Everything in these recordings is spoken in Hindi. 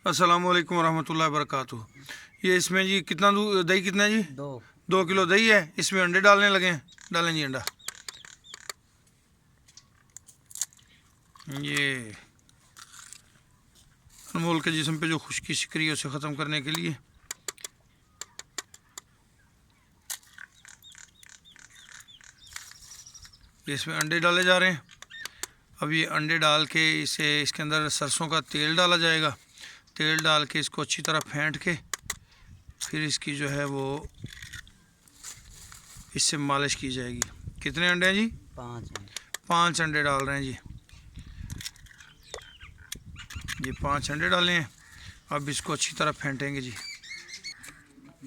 अस्सलाम वालेकुम रहमतुल्लाहि वबरकातुहू। ये इसमें जी कितना दही कितना है जी? दो 2 किलो दही है। इसमें अंडे डालने लगे हैं। डालें जी अंडा। ये अनमोल के जिस्म पे जो खुश्की शिकरी है उसे ख़त्म करने के लिए इसमें अंडे डाले जा रहे हैं। अब ये अंडे डाल के इसके अंदर सरसों का तेल डाला जाएगा। तेल डाल के इसको अच्छी तरह फेंट के फिर इसकी जो है वो इससे मालिश की जाएगी। कितने अंडे हैं जी? 5 5 अंडे डाल रहे हैं जी। ये 5 अंडे डाले हैं। अब इसको अच्छी तरह फेंटेंगे जी।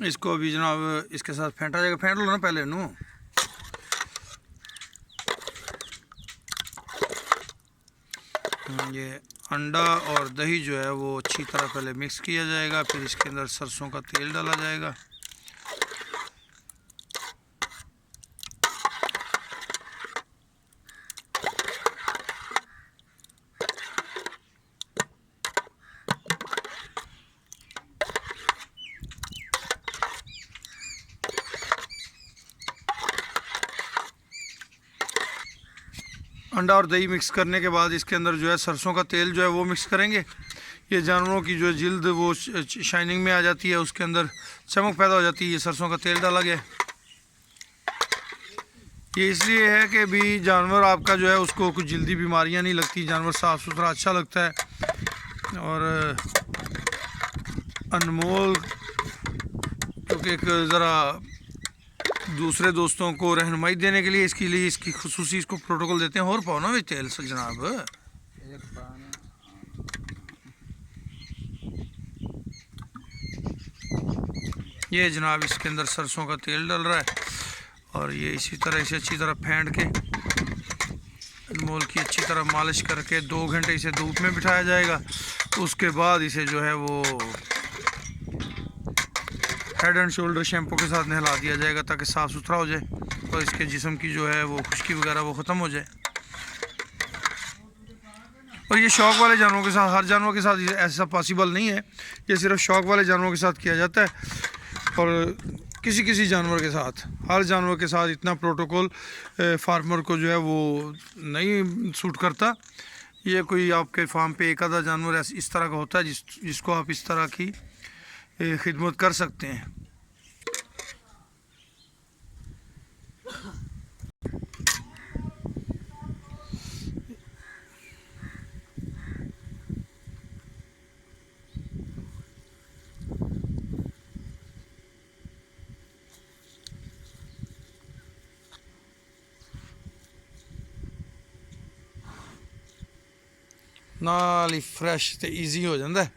इसको अभी जनाब इसके साथ फेंटा जाएगा। फेंट लो ना पहले नू। ये अंडा और दही जो है वो अच्छी तरह पहले मिक्स किया जाएगा। फिर इसके अंदर सरसों का तेल डाला जाएगा। अंडा और दही मिक्स करने के बाद इसके अंदर जो है सरसों का तेल जो है वो मिक्स करेंगे। ये जानवरों की जो जिल्द वो शाइनिंग में आ जाती है, उसके अंदर चमक पैदा हो जाती है। ये सरसों का तेल डाला गया है। ये इसलिए है कि भी जानवर आपका जो है उसको कुछ जल्दी बीमारियां नहीं लगती। जानवर साफ़ सुथरा अच्छा लगता है। और अनमोल क्योंकि एक ज़रा दूसरे दोस्तों को रहनुमाई देने के लिए इसकी खुसूसी इसको प्रोटोकॉल देते हैं। और पाओ ना वे तेल से जनाब। ये जनाब इसके अंदर सरसों का तेल डल रहा है और ये इसी तरह इसे अच्छी तरह फेंट के अनमोल की अच्छी तरह मालिश करके 2 घंटे इसे धूप में बिठाया जाएगा। उसके बाद इसे जो है वो हेड एंड शोल्डर शैम्पू के साथ नहला दिया जाएगा ताकि साफ़ सुथरा हो जाए और इसके जिस्म की जो है वो खुश्की वगैरह वो ख़त्म हो जाए। और ये शौक़ वाले जानवरों के साथ, हर जानवर के साथ ऐसा पॉसिबल नहीं है। ये सिर्फ शौक़ वाले जानवरों के साथ किया जाता है और किसी किसी जानवर के साथ, हर जानवर के साथ इतना प्रोटोकॉल फार्मर को जो है वो नहीं सूट करता। ये कोई आपके फार्म पे एक आधा जानवर इस तरह का होता है जिसको आप इस तरह की खिदमत कर सकते हैं। नाल ही फ्रैश ते ईजी हो जाता है।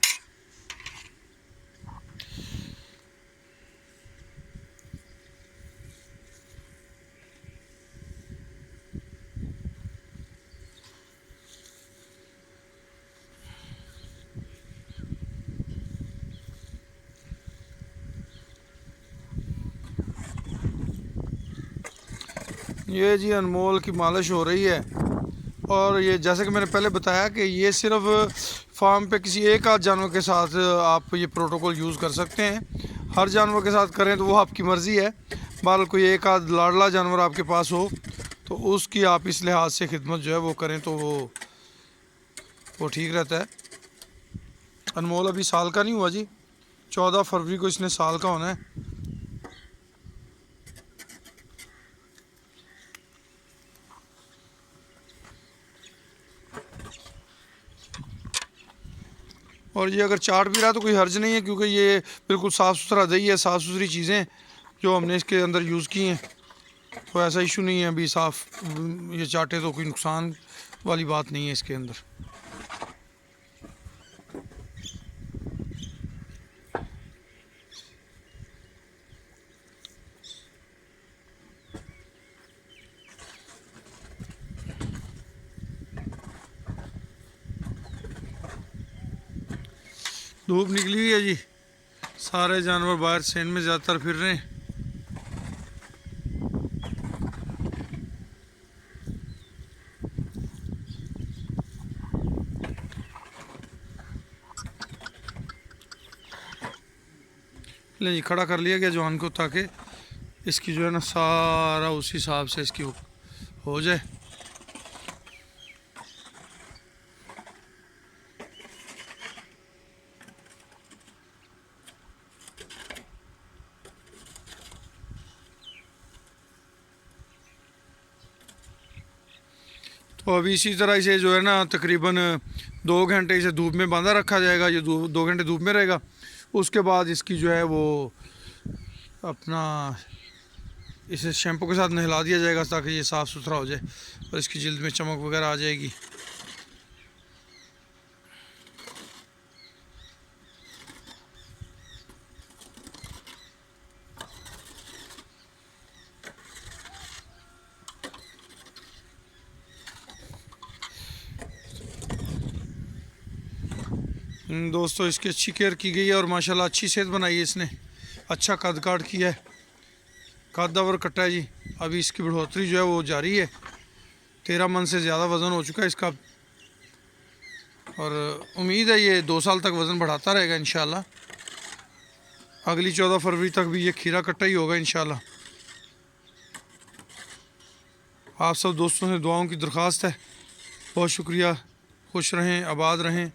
ये जी अनमोल की मालिश हो रही है। और ये जैसे कि मैंने पहले बताया कि ये सिर्फ फार्म पे किसी एक आध जानवर के साथ आप ये प्रोटोकॉल यूज़ कर सकते हैं। हर जानवर के साथ करें तो वो आपकी मर्ज़ी है। बहरहाल कोई एक आध लाडला जानवर आपके पास हो तो उसकी आप इस लिहाज से खिदमत जो है वो करें तो वो ठीक रहता है। अनमोल अभी साल का नहीं हुआ जी। 14 फरवरी को इसने साल का होना है। और ये अगर चाट भी रहा तो कोई हर्ज नहीं है क्योंकि ये बिल्कुल साफ़ सुथरा दही है, साफ़ सुथरी चीज़ें जो हमने इसके अंदर यूज़ की हैं। तो ऐसा इशू नहीं है अभी साफ़ ये चाटे तो कोई नुकसान वाली बात नहीं है इसके अंदर। धूप निकली हुई है जी। सारे जानवर बाहर सेन में ज़्यादातर फिर रहे हैं। ले जी खड़ा कर लिया गया जवान को, ताकि इसकी जो है ना सारा उस हिसाब से इसकी हो जाए। तो अभी इसी तरह से जो है ना तकरीबन 2 घंटे इसे धूप में बांधा रखा जाएगा। ये 2 घंटे धूप में रहेगा। उसके बाद इसकी जो है वो अपना इसे शैम्पू के साथ नहला दिया जाएगा, ताकि ये साफ़ सुथरा हो जाए और इसकी जल्द में चमक वगैरह आ जाएगी। दोस्तों इसकी अच्छी केयर की गई है और माशाल्लाह अच्छी सेहत बनाई है इसने। अच्छा कद काट किया है, कद और कट्टा है जी। अभी इसकी बढ़ोतरी जो है वो जारी है। 13 मन से ज़्यादा वज़न हो चुका है इसका और उम्मीद है ये 2 साल तक वज़न बढ़ाता रहेगा इंशाल्लाह। अगली 14 फरवरी तक भी ये खीरा कट्टा ही होगा इंशाल्लाह। आप सब दोस्तों से दुआओं की दरख्वास्त है। बहुत शुक्रिया। खुश रहें, आबाद रहें।